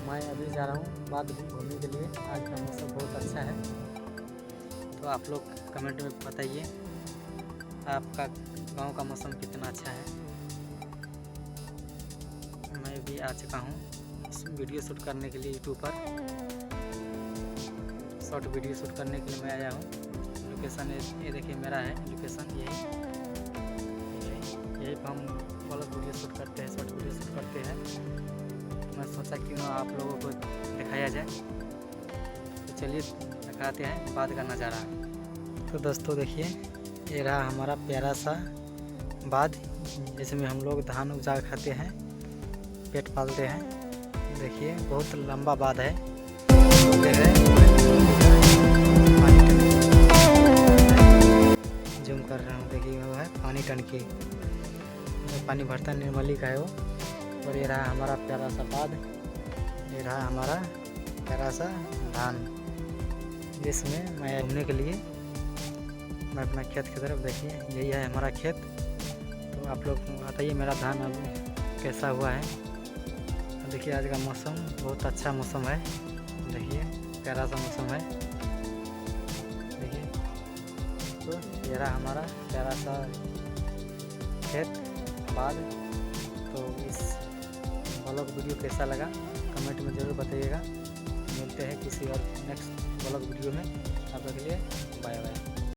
मैं अभी जा रहा हूँ बाद घूमने के लिए। आज का मौसम बहुत अच्छा है, तो आप लोग कमेंट में बताइए आपका गांव का मौसम कितना अच्छा है। मैं भी आ चुका हूँ वीडियो शूट करने के लिए यूट्यूब पर। शॉर्ट वीडियो शूट करने के लिए मैं आया हूँ। लोकेशन ये देखिए मेरा है लोकेशन, यही पर हम ब्लॉग वीडियो शूट करते हैं, शॉर्ट वीडियो शूट करते हैं। तो मैं सोचा क्यों ना आप लोगों को दिखाया जाए, तो चलिए दिखाते हैं बाद का नज़ारा। तो दोस्तों देखिए, ये रहा हमारा प्यारा सा बाध, जिसमें हम लोग धान उजा खाते हैं, पेट पालते हैं। देखिए बहुत लंबा बाध है। जूम कर रहा हूँ, देखिए वो है पानी टंकी, पानी भरता निर्मली का है वो। और ये रहा हमारा प्यारा सा बाध, ये रहा हमारा प्यारा सा धान, जिसमें मैं घूमने के लिए मैं अपना खेत की तरफ, देखिए यही है हमारा खेत। तो आप लोग बताइए मेरा धान अब कैसा हुआ है। देखिए आज का मौसम बहुत अच्छा मौसम है, देखिए प्यारा सा मौसम है। देखिए तो ये रहा हमारा प्यारा सा खेत बाद। तो इस ब्लॉग वीडियो कैसा लगा कमेंट में ज़रूर बताइएगा। मिलते हैं किसी और नेक्स्ट ब्लॉग वीडियो में। तब तक के लिए बाय बाय।